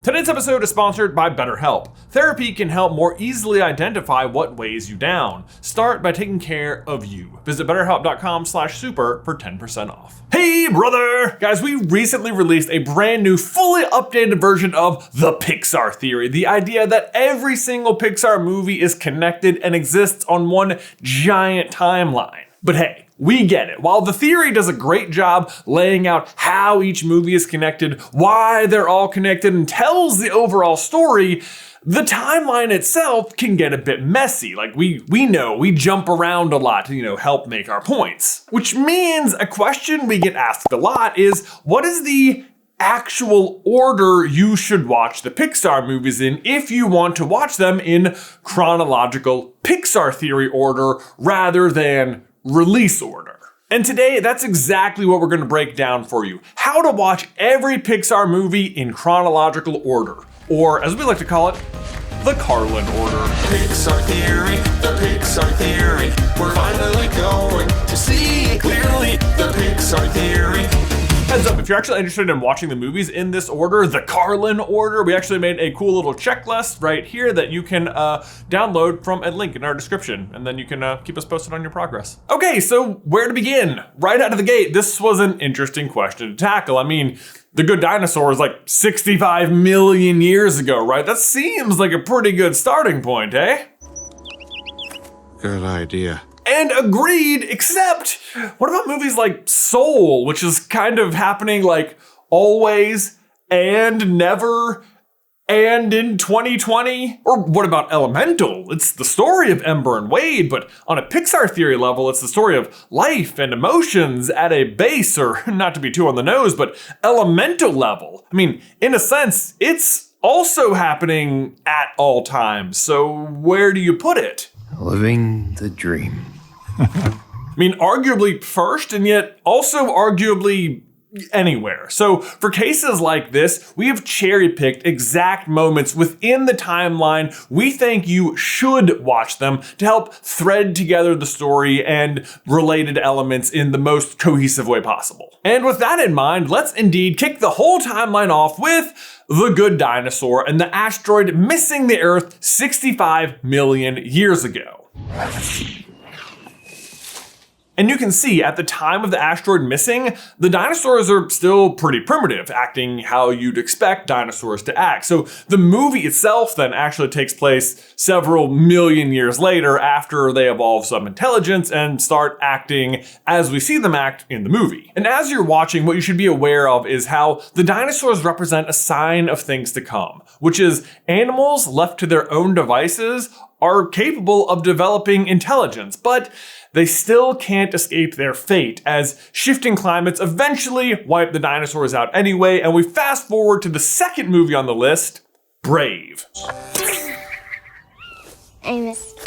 Today's episode is sponsored by BetterHelp. Therapy can help more easily identify what weighs you down. Start by taking care of you. Visit betterhelp.com/super for 10% off. Hey brother! Guys, we recently released a brand new, fully updated version of the Pixar Theory. The idea that every single Pixar movie is connected and exists on one giant timeline. But hey, we get it. While the theory does a great job laying out how each movie is connected, why they're all connected, and tells the overall story, the timeline itself can get a bit messy. Like we know we jump around a lot to, help make our points. Which means a question we get asked a lot is, what is the actual order you should watch the Pixar movies in if you want to watch them in chronological Pixar Theory order rather than release order? And today, that's exactly what we're going to break down for you. How to watch every Pixar movie in chronological order. Or, as we like to call it, the Carlin Order. Pixar Theory, the Pixar Theory. We're finally going to see clearly the Pixar Theory. Heads up, if you're actually interested in watching the movies in this order, the Carlin Order, we actually made a cool little checklist right here that you can download from a link in our description, and then you can keep us posted on your progress. Okay, so where to begin? Right out of the gate, this was an interesting question to tackle. I mean, the Good Dinosaur is like 65 million years ago, right? That seems like a pretty good starting point, eh? Good idea. And agreed, except what about movies like Soul, which is kind of happening like always and never and in 2020? Or what about Elemental? It's the story of Ember and Wade, but on a Pixar Theory level, it's the story of life and emotions at a base, or not to be too on the nose, but elemental level. I mean, in a sense, it's also happening at all times. So where do you put it? Living the dream. I mean, arguably first, and yet also arguably anywhere. So for cases like this, we have cherry-picked exact moments within the timeline we think you should watch them to help thread together the story and related elements in the most cohesive way possible. And with that in mind, let's indeed kick the whole timeline off with the Good Dinosaur and the asteroid missing the Earth 65 million years ago. And you can see at the time of the asteroid missing, the dinosaurs are still pretty primitive, acting how you'd expect dinosaurs to act. So the movie itself then actually takes place several million years later after they evolve some intelligence and start acting as we see them act in the movie. And as you're watching, what you should be aware of is how the dinosaurs represent a sign of things to come, which is animals left to their own devices are capable of developing intelligence, but they still can't escape their fate as shifting climates eventually wipe the dinosaurs out anyway, and we fast forward to the second movie on the list, Brave.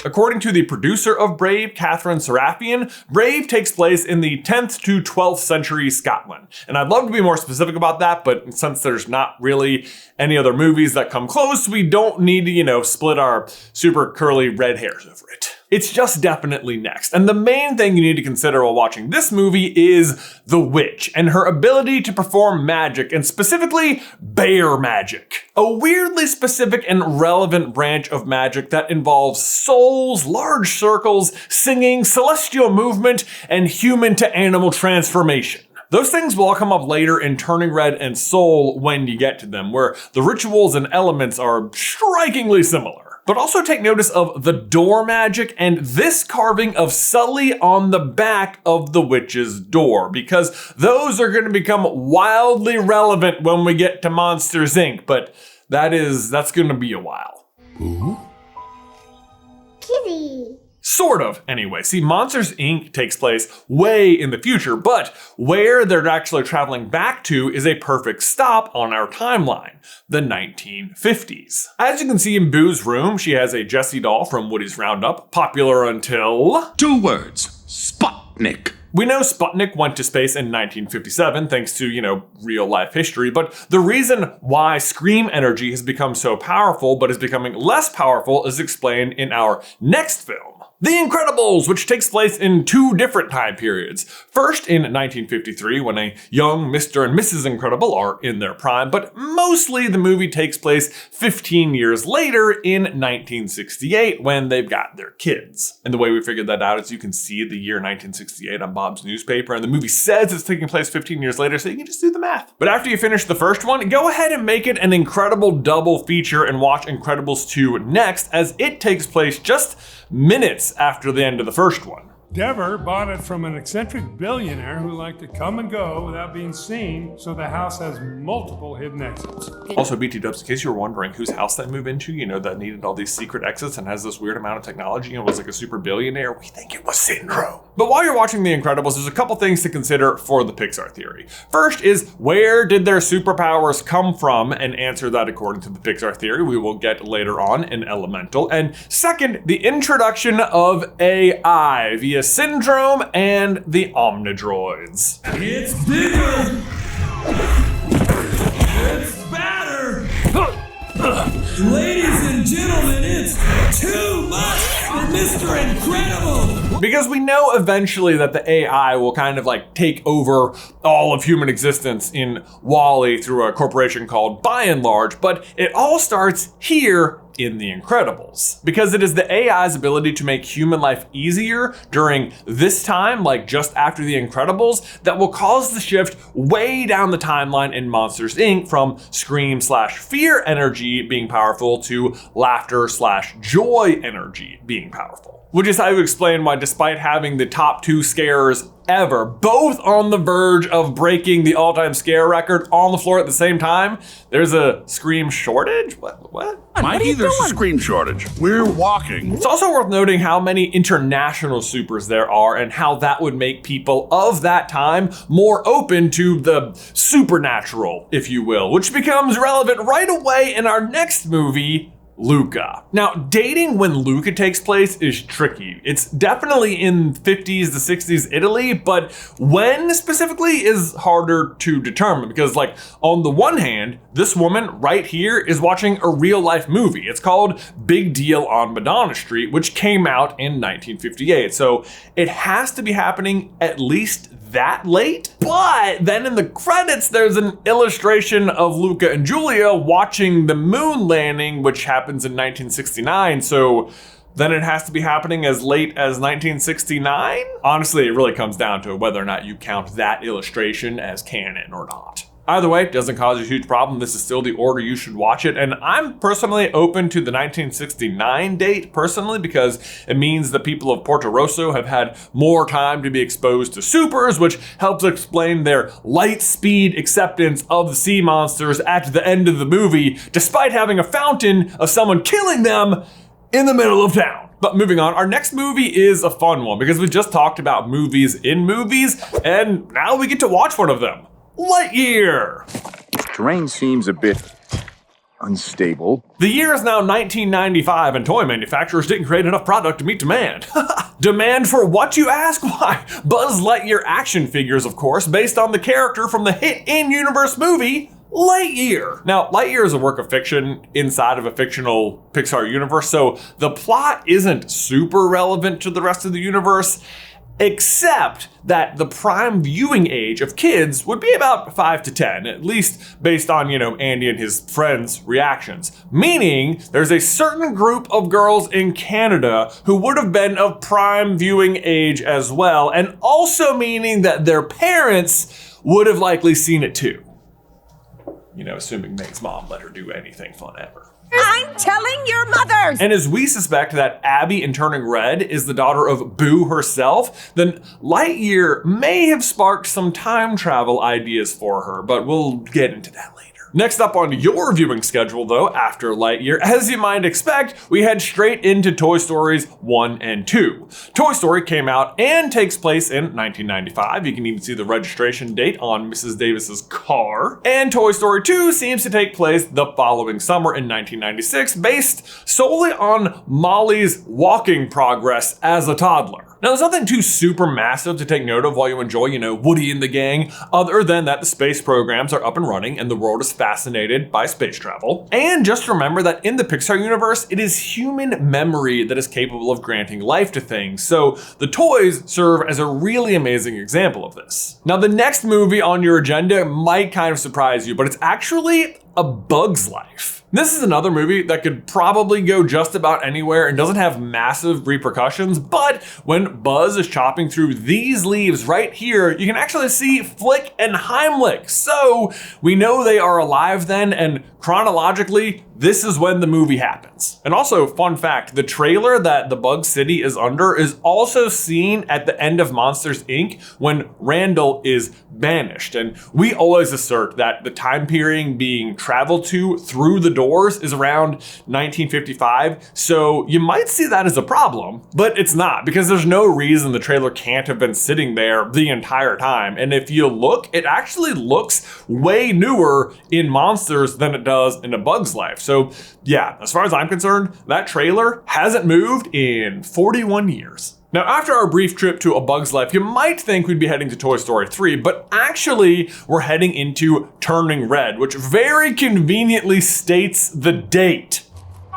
According to the producer of Brave, Catherine Serafian, Brave takes place in the 10th to 12th century Scotland. And I'd love to be more specific about that, but since there's not really any other movies that come close, we don't need to, split our super curly red hairs over it. It's just definitely next. And the main thing you need to consider while watching this movie is the witch and her ability to perform magic, and specifically bear magic. A weirdly specific and relevant branch of magic that involves souls, large circles, singing, celestial movement, and human to animal transformation. Those things will all come up later in Turning Red and Soul when you get to them, where the rituals and elements are strikingly similar. But also take notice of the door magic and this carving of Sully on the back of the witch's door, because those are going to become wildly relevant when we get to Monsters, Inc., but that's going to be a while. Ooh. Kitty. Sort of, anyway. See, Monsters, Inc. takes place way in the future, but where they're actually traveling back to is a perfect stop on our timeline, the 1950s. As you can see in Boo's room, she has a Jessie doll from Woody's Roundup, popular until... 2 words. Sputnik. We know Sputnik went to space in 1957 thanks to, real life history, but the reason why Scream energy has become so powerful but is becoming less powerful is explained in our next film. The Incredibles, which takes place in two different time periods. First in 1953, when a young Mr. and Mrs. Incredible are in their prime, but mostly the movie takes place 15 years later in 1968 when they've got their kids. And the way we figured that out is you can see the year 1968 on Bob's newspaper, and the movie says it's taking place 15 years later, so you can just do the math. But after you finish the first one, go ahead and make it an Incredible double feature and watch Incredibles 2 next, as it takes place just minutes after the end of the first one. Dever bought it from an eccentric billionaire who liked to come and go without being seen, so the house has multiple hidden exits. Also, BT Dubs, in case you were wondering whose house they move into, you know, that needed all these secret exits and has this weird amount of technology and was like a super billionaire, we think it was Syndrome. But while you're watching The Incredibles, there's a couple things to consider for the Pixar Theory. First is, where did their superpowers come from, and answer that according to the Pixar Theory we will get later on in Elemental. And second, the introduction of AI via Syndrome and the Omnidroids. It's bigger! It's badder! Ladies and gentlemen, it's too much for Mr. Incredible! Because we know eventually that the AI will kind of like take over all of human existence in WALL-E through a corporation called By and Large, but it all starts here in The Incredibles. Because it is the AI's ability to make human life easier during this time, like just after The Incredibles, that will cause the shift way down the timeline in Monsters, Inc. from scream/fear energy being powerful to laughter/joy energy being powerful. Which is how you explain why, despite having the top two scares ever, both on the verge of breaking the all-time scare record on the floor at the same time, there's a scream shortage? What? Mikey, there's a scream shortage. We're walking. It's also worth noting how many international supers there are and how that would make people of that time more open to the supernatural, if you will, which becomes relevant right away in our next movie, Luca. Now, dating when Luca takes place is tricky. It's definitely in 50s to 60s Italy, but when specifically is harder to determine because, like, on the one hand, this woman right here is watching a real life movie. It's called Big Deal on Madonna Street, which came out in 1958. So it has to be happening at least that late. But then in the credits, there's an illustration of Luca and Julia watching the moon landing, which happens in 1969. So then it has to be happening as late as 1969? Honestly, it really comes down to whether or not you count that illustration as canon or not. Either way, it doesn't cause a huge problem. This is still the order you should watch it. And I'm personally open to the 1969 date personally because it means the people of Porto Rosso have had more time to be exposed to supers, which helps explain their light speed acceptance of the sea monsters at the end of the movie, despite having a fountain of someone killing them in the middle of town. But moving on, our next movie is a fun one because we just talked about movies in movies, and now we get to watch one of them. Lightyear! Terrain seems a bit unstable. The year is now 1995 and toy manufacturers didn't create enough product to meet demand. Demand for what, you ask? Why? Buzz Lightyear action figures, of course, based on the character from the hit in-universe movie, Lightyear. Now, Lightyear is a work of fiction inside of a fictional Pixar universe, so the plot isn't super relevant to the rest of the universe, except that the prime viewing age of kids would be about 5 to 10, at least based on, Andy and his friends' reactions. Meaning, there's a certain group of girls in Canada who would have been of prime viewing age as well, and also meaning that their parents would have likely seen it too. Assuming Meg's mom let her do anything fun ever. I'm telling your mothers! And as we suspect that Abby in Turning Red is the daughter of Boo herself, then Lightyear may have sparked some time travel ideas for her, but we'll get into that later. Next up on your viewing schedule, though, after Lightyear, as you might expect, we head straight into Toy Stories 1 and 2. Toy Story came out and takes place in 1995. You can even see the registration date on Mrs. Davis's car. And Toy Story 2 seems to take place the following summer in 1996, based solely on Molly's walking progress as a toddler. Now, there's nothing too super massive to take note of while you enjoy, Woody and the gang, other than that the space programs are up and running and the world is fascinated by space travel. And just remember that in the Pixar universe, it is human memory that is capable of granting life to things. So the toys serve as a really amazing example of this. Now, the next movie on your agenda might kind of surprise you, but it's actually A Bug's Life. This is another movie that could probably go just about anywhere and doesn't have massive repercussions, but when Buzz is chopping through these leaves right here, you can actually see Flick and Heimlich. So we know they are alive then, and chronologically, this is when the movie happens. And also, fun fact, the trailer that the Bug City is under is also seen at the end of Monsters, Inc. when Randall is banished. And we always assert that the time period being traveled to through the doors is around 1955. So you might see that as a problem, but it's not, because there's no reason the trailer can't have been sitting there the entire time. And if you look, it actually looks way newer in Monsters than it does in A Bug's Life. So yeah, as far as I'm concerned, that trailer hasn't moved in 41 years. Now, after our brief trip to A Bug's Life, you might think we'd be heading to Toy Story 3, but actually we're heading into Turning Red, which very conveniently states the date.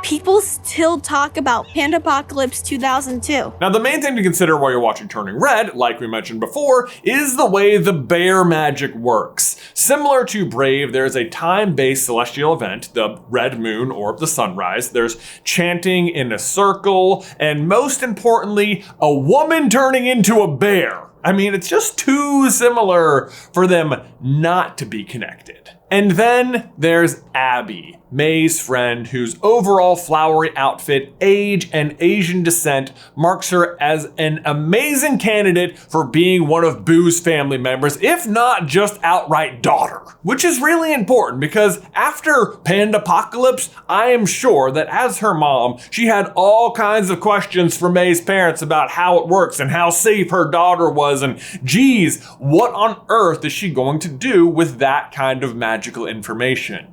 People still talk about Pandapocalypse 2002. Now, the main thing to consider while you're watching Turning Red, like we mentioned before, is the way the bear magic works. Similar to Brave, there's a time-based celestial event, the red moon or the sunrise. There's chanting in a circle, and most importantly, a woman turning into a bear. I mean, it's just too similar for them not to be connected. And then there's Abby, May's friend, whose overall flowery outfit, age, and Asian descent marks her as an amazing candidate for being one of Boo's family members, if not just outright daughter. Which is really important because after Pandapocalypse, I am sure that as her mom, she had all kinds of questions for May's parents about how it works and how safe her daughter was, and geez, what on earth is she going to do with that kind of magical information?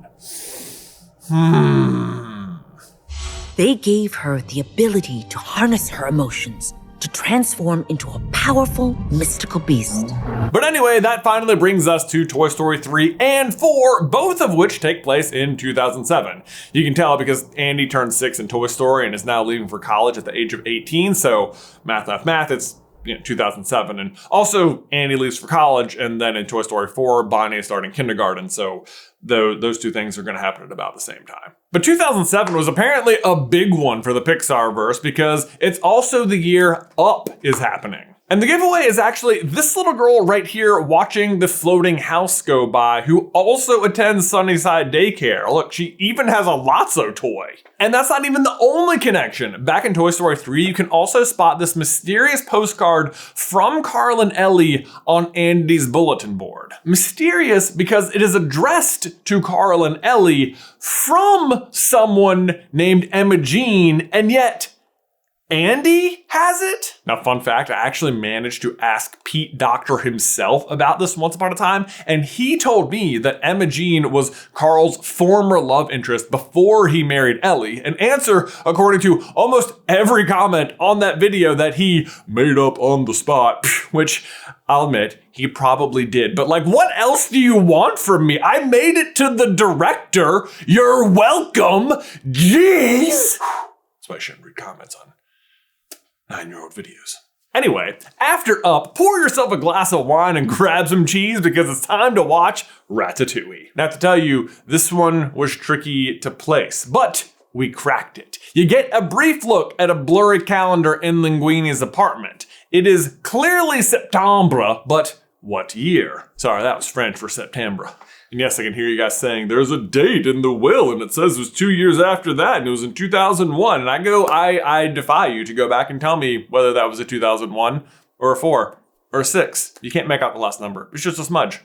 They gave her the ability to harness her emotions, to transform into a powerful, mystical beast. But anyway, that finally brings us to Toy Story 3 and 4, both of which take place in 2007. You can tell because Andy turned 6 in Toy Story and is now leaving for college at the age of 18, so math, it's 2007. And also Andy leaves for college, and then in Toy Story 4, Bonnie is starting kindergarten, so those two things are going to happen at about the same time. But 2007 was apparently a big one for the Pixar verse because it's also the year Up is happening. And the giveaway is actually this little girl right here watching the floating house go by, who also attends Sunnyside Daycare. Look, she even has a Lotso toy. And that's not even the only connection. Back in Toy Story 3, you can also spot this mysterious postcard from Carlin Ellie on Andy's bulletin board. Mysterious because it is addressed to Carlin Ellie from someone named Emma Jean, and yet Andy has it? Now, fun fact, I actually managed to ask Pete Docter himself about this once upon a time, and he told me that Emma Jean was Carl's former love interest before he married Ellie, an answer according to almost every comment on that video that he made up on the spot, which I'll admit, he probably did. But like, what else do you want from me? I made it to the director. You're welcome. Jeez. That's why I shouldn't read comments on 9-year-old videos. Anyway, after Up, pour yourself a glass of wine and grab some cheese because it's time to watch Ratatouille. Now, to tell you, this one was tricky to place, but we cracked it. You get a brief look at a blurry calendar in Linguini's apartment. It is clearly Septembre, but what year? Sorry, that was French for September. And yes, I can hear you guys saying there's a date in the will and it says it was 2 years after that and it was in 2001. And I defy you to go back and tell me whether that was a 2001 or a 4 or a 6. You can't make out the last number. It's just a smudge.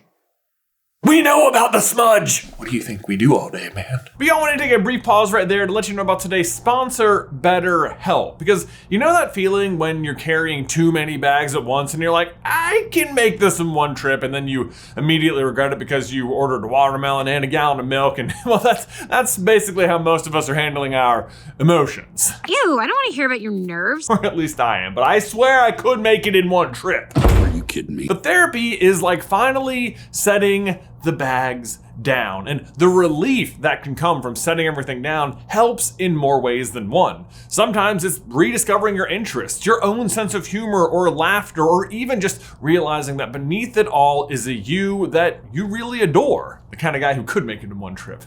We know about the smudge! What do you think we do all day, man? But y'all want to take a brief pause right there to let you know about today's sponsor, BetterHelp. Because you know that feeling when you're carrying too many bags at once and you're like, I can make this in one trip, and then you immediately regret it because you ordered a watermelon and a gallon of milk, and well, that's basically how most of us are handling our emotions. Ew, I don't want to hear about your nerves. Or at least I am, but I swear I could make it in one trip. Are you kidding me? But therapy is like finally setting the bags down, and the relief that can come from setting everything down helps in more ways than one. Sometimes it's rediscovering your interests, your own sense of humor or laughter, or even just realizing that beneath it all is a you that you really adore. The kind of guy who could make it in one trip.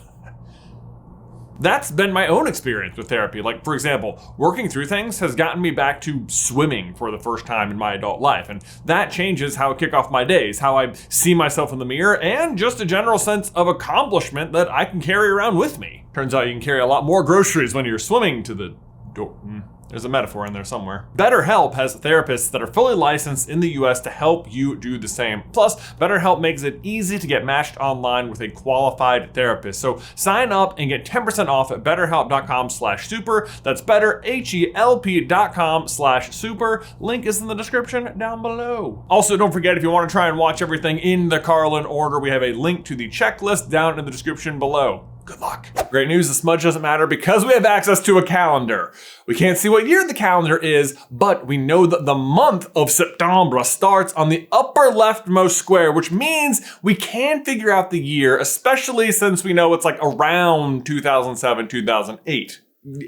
That's been my own experience with therapy. Like, for example, working through things has gotten me back to swimming for the first time in my adult life. And that changes how I kick off my days, how I see myself in the mirror, and just a general sense of accomplishment that I can carry around with me. Turns out you can carry a lot more groceries when you're swimming to the door. There's a metaphor in there somewhere. BetterHelp has therapists that are fully licensed in the US to help you do the same. Plus, BetterHelp makes it easy to get matched online with a qualified therapist. So sign up and get 10% off at betterhelp.com/super. That's betterhelp.com/super. Link is in the description down below. Also, don't forget, if you want to try and watch everything in the Carlin Order, we have a link to the checklist down in the description below. Good luck. Great news, the smudge doesn't matter because we have access to a calendar. We can't see what year the calendar is, but we know that the month of September starts on the upper leftmost square, which means we can figure out the year, especially since we know it's like around 2007, 2008.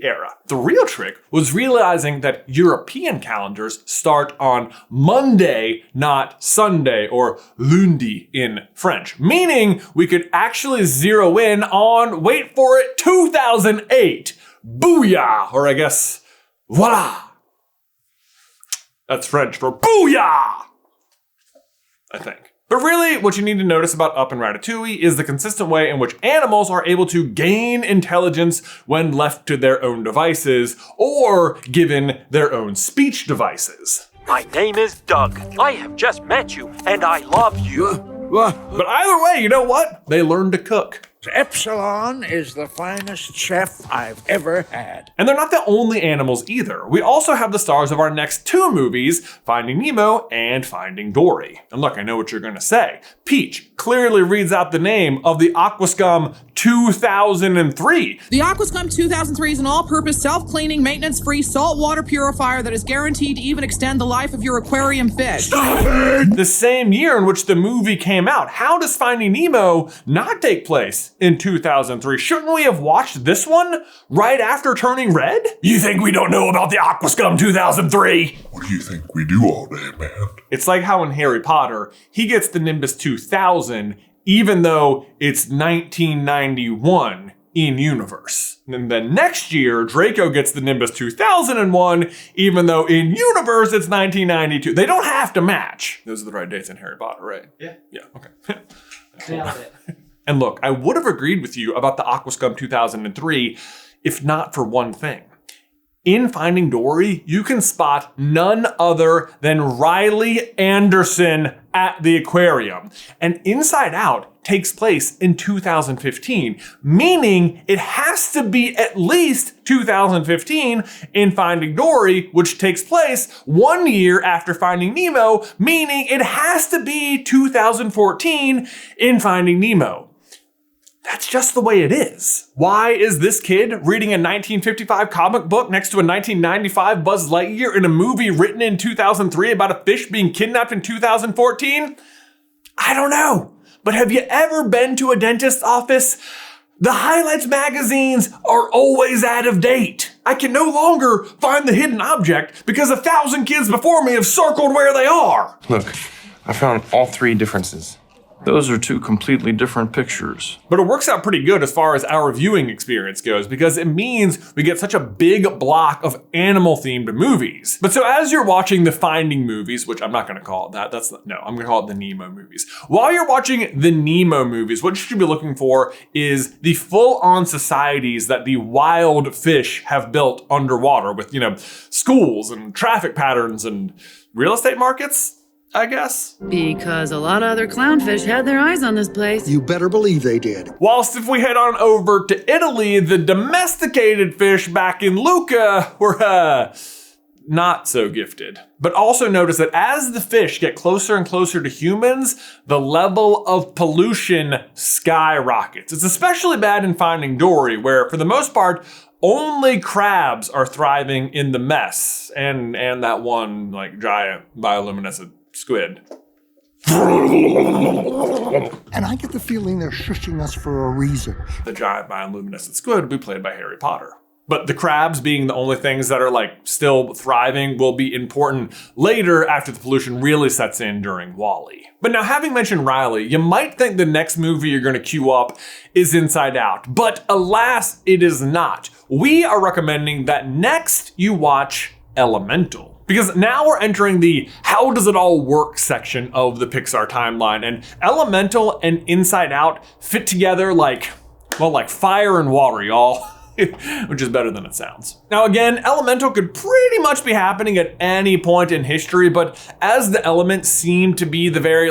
Era. The real trick was realizing that European calendars start on Monday, not Sunday, or lundi in French, meaning we could actually zero in on, wait for it, 2008. Booyah! Or I guess, voila. That's French for booyah! I think. But really, what you need to notice about Up and Ratatouille is the consistent way in which animals are able to gain intelligence when left to their own devices or given their own speech devices. My name is Doug. I have just met you, and I love you. But either way, you know what? They learn to cook. Epsilon is the finest chef I've ever had. And they're not the only animals either. We also have the stars of our next two movies, Finding Nemo and Finding Dory. And look, I know what you're gonna say. Peach clearly reads out the name of the Aquascum 2003. The Aquascum 2003 is an all-purpose, self-cleaning, maintenance-free saltwater purifier that is guaranteed to even extend the life of your aquarium fish. Stop it! The same year in which the movie came out. How does Finding Nemo not take place in 2003? Shouldn't we have watched this one right after Turning Red? You think we don't know about the Aquascum 2003? What do you think we do all day, man? It's like how in Harry Potter, he gets the Nimbus 2000 even though it's 1991 in universe. And then next year, Draco gets the Nimbus 2001, even though in universe it's 1992. They don't have to match. Those are the right dates in Harry Potter, right? Yeah. Yeah, okay. Nailed it. And look, I would have agreed with you about the Aquascum 2003 if not for one thing. In Finding Dory, you can spot none other than Riley Anderson at the aquarium. And Inside Out takes place in 2015, meaning it has to be at least 2015 in Finding Dory, which takes place 1 year after Finding Nemo, meaning it has to be 2014 in Finding Nemo. That's just the way it is. Why is this kid reading a 1955 comic book next to a 1995 Buzz Lightyear in a movie written in 2003 about a fish being kidnapped in 2014? I don't know. But have you ever been to a dentist's office? The highlights magazines are always out of date. I can no longer find the hidden object because 1,000 kids before me have circled where they are. Look, I found all three differences. Those are two completely different pictures. But it works out pretty good as far as our viewing experience goes because it means we get such a big block of animal-themed movies. But so as you're watching the Finding movies, which I'm not gonna call it that, I'm gonna call it the Nemo movies. While you're watching the Nemo movies, what you should be looking for is the full-on societies that the wild fish have built underwater with, schools and traffic patterns and real estate markets. I guess. Because a lot of other clownfish had their eyes on this place. You better believe they did. Whilst if we head on over to Italy, the domesticated fish back in Luca were, not so gifted. But also notice that as the fish get closer and closer to humans, the level of pollution skyrockets. It's especially bad in Finding Dory, where for the most part, only crabs are thriving in the mess. And that one like giant bioluminescent squid. And I get the feeling they're shushing us for a reason. The giant bioluminescent squid will be played by Harry Potter. But the crabs being the only things that are like still thriving will be important later after the pollution really sets in during WALL-E. But now having mentioned Riley, you might think the next movie you're gonna queue up is Inside Out, but alas, it is not. We are recommending that next you watch Elemental. Because now we're entering the how does it all work section of the Pixar timeline, and Elemental and Inside Out fit together like fire and water, y'all. Which is better than it sounds. Now again, Elemental could pretty much be happening at any point in history, but as the elements seem to be the very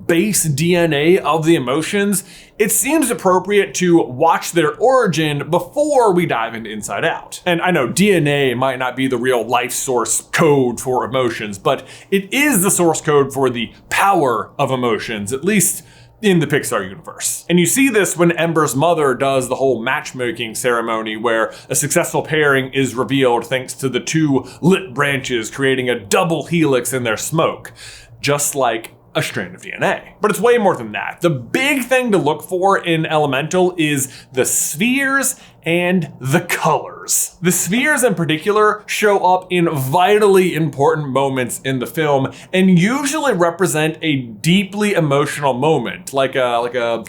base DNA of the emotions, it seems appropriate to watch their origin before we dive into Inside Out. And I know DNA might not be the real life source code for emotions, but it is the source code for the power of emotions, at least in the Pixar universe. And you see this when Ember's mother does the whole matchmaking ceremony where a successful pairing is revealed thanks to the two lit branches creating a double helix in their smoke, just like a strand of DNA. But it's way more than that. The big thing to look for in Elemental is the spheres and the colors. The spheres in particular show up in vitally important moments in the film and usually represent a deeply emotional moment, like a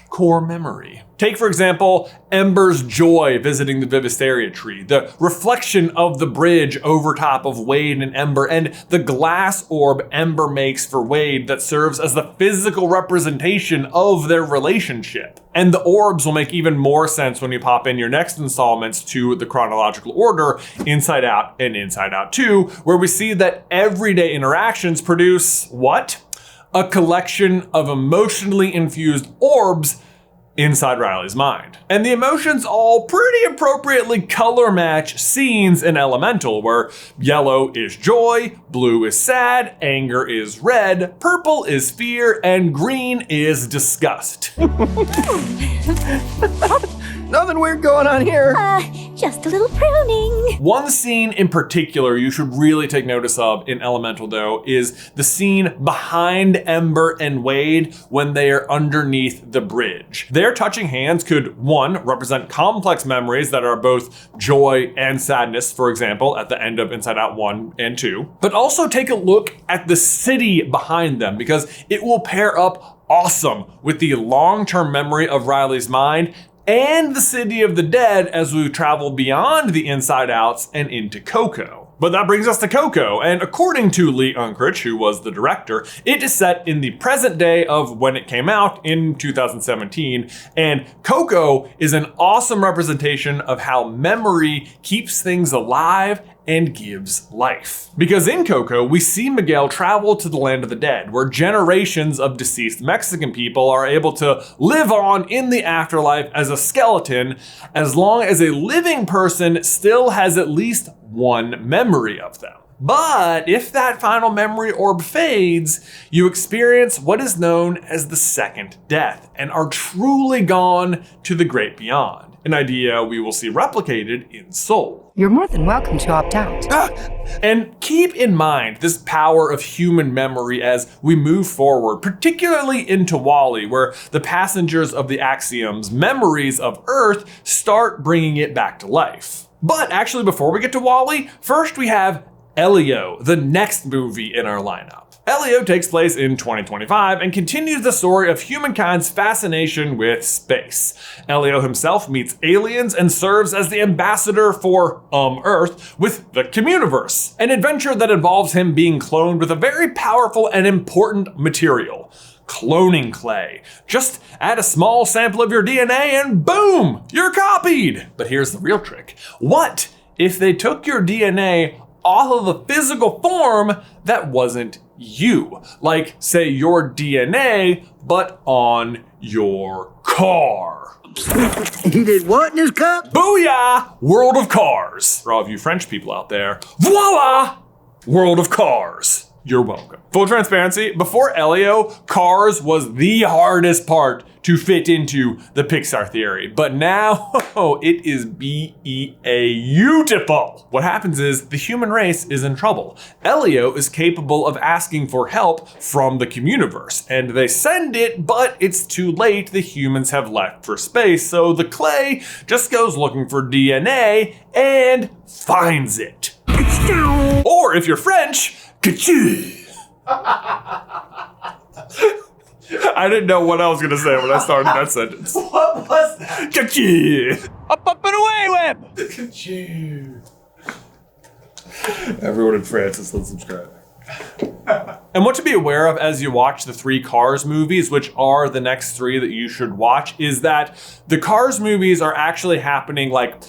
core memory. Take, for example, Ember's joy visiting the Vivisteria tree, the reflection of the bridge over top of Wade and Ember, and the glass orb Ember makes for Wade that serves as the physical representation of their relationship. And the orbs will make even more sense when you pop in your next installments to the Chronological Order, Inside Out and Inside Out 2, where we see that everyday interactions produce what? A collection of emotionally infused orbs inside Riley's mind. And the emotions all pretty appropriately color match scenes in Elemental, where yellow is joy, blue is sad, anger is red, purple is fear, and green is disgust. Nothing weird going on here. Just a little pruning. One scene in particular you should really take notice of in Elemental, though, is the scene behind Ember and Wade when they are underneath the bridge. Their touching hands could, one, represent complex memories that are both joy and sadness, for example, at the end of Inside Out 1 and 2, but also take a look at the city behind them, because it will pair up awesome with the long-term memory of Riley's mind and the city of the dead as we travel beyond the Inside Outs and into Coco. But that brings us to Coco, and according to Lee Unkrich, who was the director, it is set in the present day of when it came out in 2017, and Coco is an awesome representation of how memory keeps things alive and gives life. Because in Coco, we see Miguel travel to the land of the dead, where generations of deceased Mexican people are able to live on in the afterlife as a skeleton, as long as a living person still has at least one memory of them. But if that final memory orb fades, you experience what is known as the second death and are truly gone to the great beyond, an idea we will see replicated in Soul. You're more than welcome to opt out. And keep in mind this power of human memory as we move forward, particularly into WALL-E, where the passengers of the Axiom's memories of Earth start bringing it back to life. But actually, before we get to WALL-E, first we have Elio, the next movie in our lineup. Elio takes place in 2025 and continues the story of humankind's fascination with space. Elio himself meets aliens and serves as the ambassador for Earth with the Communiverse, an adventure that involves him being cloned with a very powerful and important material: cloning clay. Just add a small sample of your DNA and boom, you're copied. But here's the real trick. What if they took your DNA off of a physical form that wasn't you. Like, say, your DNA, but on your car. He did what in his cup? Booyah! World of Cars. For all of you French people out there, voila! World of Cars. You're welcome. Full transparency, before Elio, Cars was the hardest part to fit into the Pixar Theory. But now, it is beautiful. What happens is the human race is in trouble. Elio is capable of asking for help from the Communiverse, and they send it, but it's too late. The humans have left for space, so the clay just goes looking for DNA and finds it. Or if you're French, Ka-choo! I didn't know what I was gonna say when I started that sentence. What was that? Ka-choo! Up and away, Web! Ka-choo! Everyone in France is still subscribing. And what to be aware of as you watch the 3 Cars movies, which are the next 3 that you should watch, is that the Cars movies are actually happening like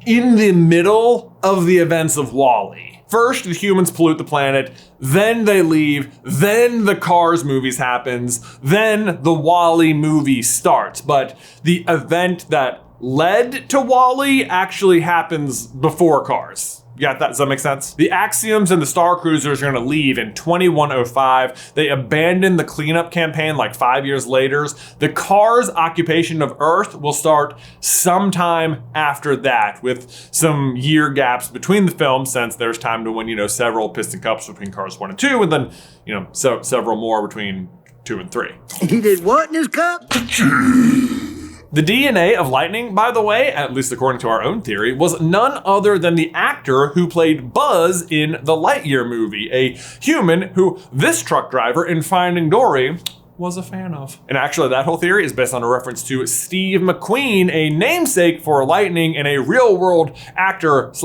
in the middle of the events of WALL-E. First, the humans pollute the planet, then they leave, then the Cars movies happens, then the WALL-E movie starts. But the event that led to WALL-E actually happens before Cars. You got that? Does that make sense? The Axioms and the Star Cruisers are gonna leave in 2105. They abandon the cleanup campaign like 5 years later. The Cars' occupation of Earth will start sometime after that, with some year gaps between the films, since there's time to win, several piston cups between Cars 1 and 2, and then, several more between 2 and 3. He did what in his cup? The DNA of Lightning, by the way, at least according to our own theory, was none other than the actor who played Buzz in the Lightyear movie, a human who this truck driver in Finding Dory was a fan of. And actually, that whole theory is based on a reference to Steve McQueen, a namesake for Lightning and a real-world actor /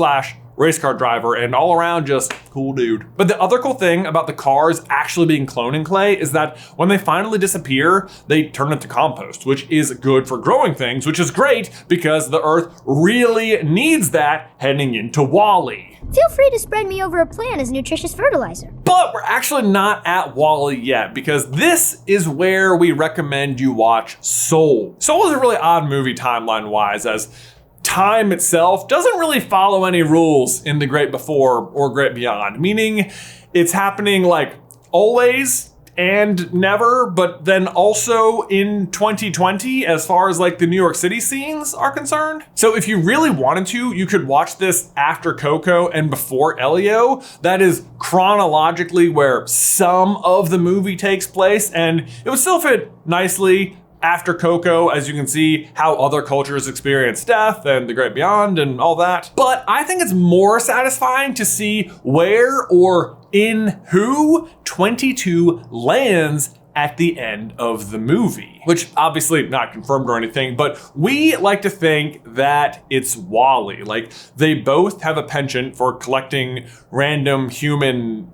race car driver, and all around just cool dude. But the other cool thing about the Cars actually being cloning clay is that when they finally disappear, they turn into compost, which is good for growing things, which is great because the Earth really needs that heading into WALL-E. Feel free to spread me over a plant as nutritious fertilizer. But we're actually not at WALL-E yet, because this is where we recommend you watch Soul. Soul is a really odd movie timeline-wise, as time itself doesn't really follow any rules in The Great Before or Great Beyond, meaning it's happening like always and never, but then also in 2020 as far as like the New York City scenes are concerned. So if you really wanted to, you could watch this after Coco and before Elio. That is chronologically where some of the movie takes place, and it would still fit nicely after Coco, as you can see how other cultures experience death and the Great Beyond and all that. But I think it's more satisfying to see where or in who 22 lands at the end of the movie, which obviously not confirmed or anything, but we like to think that it's WALL-E. Like, they both have a penchant for collecting random human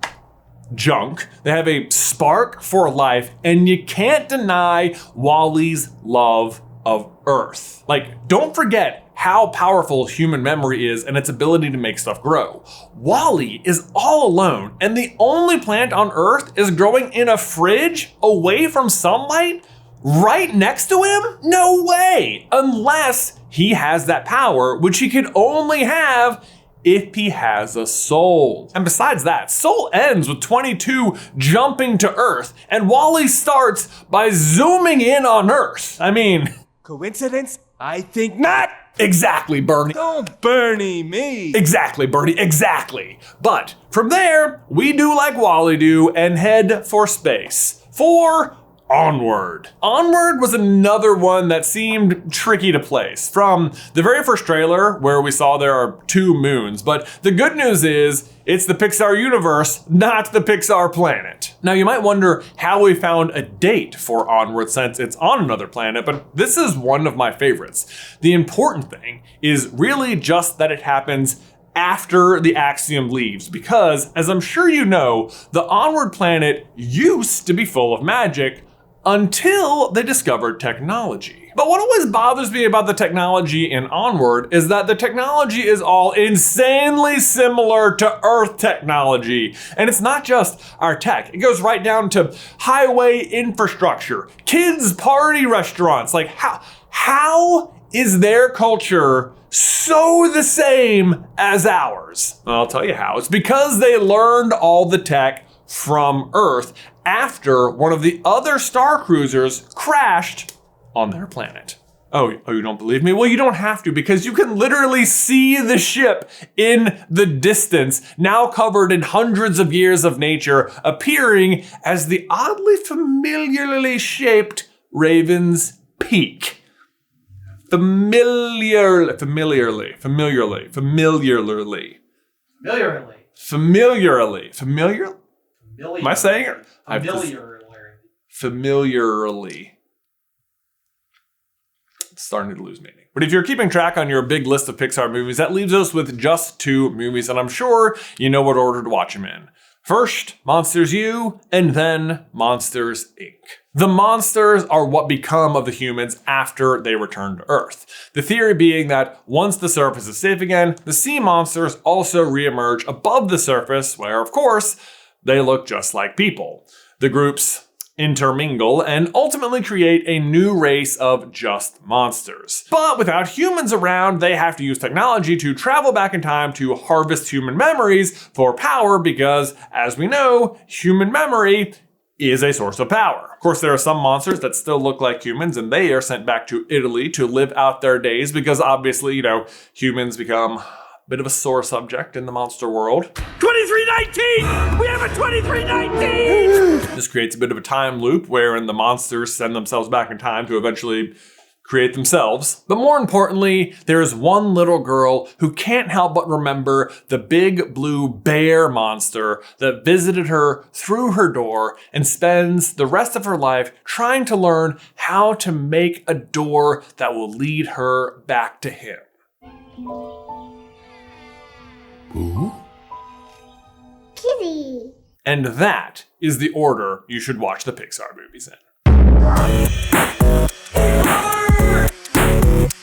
junk. They have a spark for life, and you can't deny WALL-E's love of Earth. Like, don't forget how powerful human memory is and its ability to make stuff grow. WALL-E is all alone, and the only plant on Earth is growing in a fridge away from sunlight right next to him? No way! Unless he has that power, which he could only have if he has a soul. And besides that, Soul ends with 22 jumping to Earth, and WALL-E starts by zooming in on Earth. I mean, Coincidence? I think not. Exactly, Bernie. Don't Bernie me. Exactly, Bernie, exactly. But from there, we do like WALL-E do and head for space. For Onward. Onward was another one that seemed tricky to place. From the very first trailer, where we saw there are 2 moons, but the good news is it's the Pixar universe, not the Pixar planet. Now you might wonder how we found a date for Onward since it's on another planet, but this is one of my favorites. The important thing is really just that it happens after the Axiom leaves, because as I'm sure you know, the Onward planet used to be full of magic until they discovered technology. But what always bothers me about the technology in Onward is that the technology is all insanely similar to Earth technology. And it's not just our tech. It goes right down to highway infrastructure, kids' party restaurants. Like how is their culture so the same as ours? Well, I'll tell you how. It's because they learned all the tech from Earth after one of the other star cruisers crashed on their planet. Oh, you don't believe me? Well, you don't have to, because you can literally see the ship in the distance, now covered in hundreds of years of nature, appearing as the oddly familiarly shaped Raven's Peak. Familiarly. Am I saying it? Familiarly. It's starting to lose meaning. But if you're keeping track on your big list of Pixar movies, that leaves us with just 2 movies, and I'm sure you know what order to watch them in. First, Monsters U, and then Monsters Inc. The monsters are what become of the humans after they return to Earth. The theory being that once the surface is safe again, the sea monsters also reemerge above the surface, where, of course, they look just like people. The groups intermingle and ultimately create a new race of just monsters. But without humans around, they have to use technology to travel back in time to harvest human memories for power because, as we know, human memory is a source of power. Of course, there are some monsters that still look like humans, and they are sent back to Italy to live out their days because obviously, humans become a bit of a sore subject in the monster world. 2319! We have a 2319! This creates a bit of a time loop wherein the monsters send themselves back in time to eventually create themselves. But more importantly, there is one little girl who can't help but remember the big blue bear monster that visited her through her door and spends the rest of her life trying to learn how to make a door that will lead her back to him. Ooh. Kitty. And that is the order you should watch the Pixar movies in.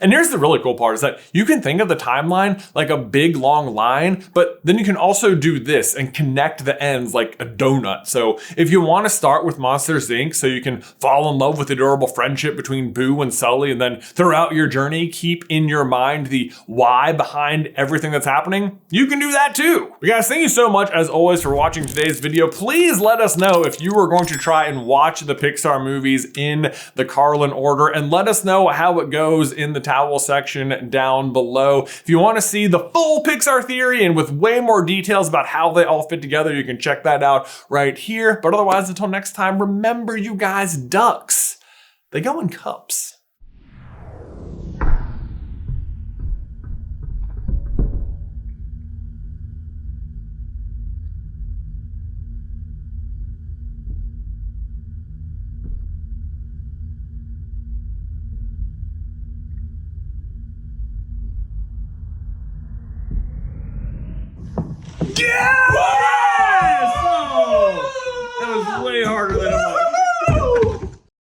And here's the really cool part is that you can think of the timeline like a big long line, but then you can also do this and connect the ends like a donut. So if you want to start with Monsters Inc. so you can fall in love with the adorable friendship between Boo and Sully, and then throughout your journey, keep in your mind the why behind everything that's happening, you can do that too. But guys, thank you so much as always for watching today's video. Please let us know if you are going to try and watch the Pixar movies in the Carlin order, and let us know how it goes in the towel section down below. If you want to see the full Pixar theory and with way more details about how they all fit together, you can check that out right here. But otherwise, until next time, remember you guys, ducks, they go in cups. Yeah!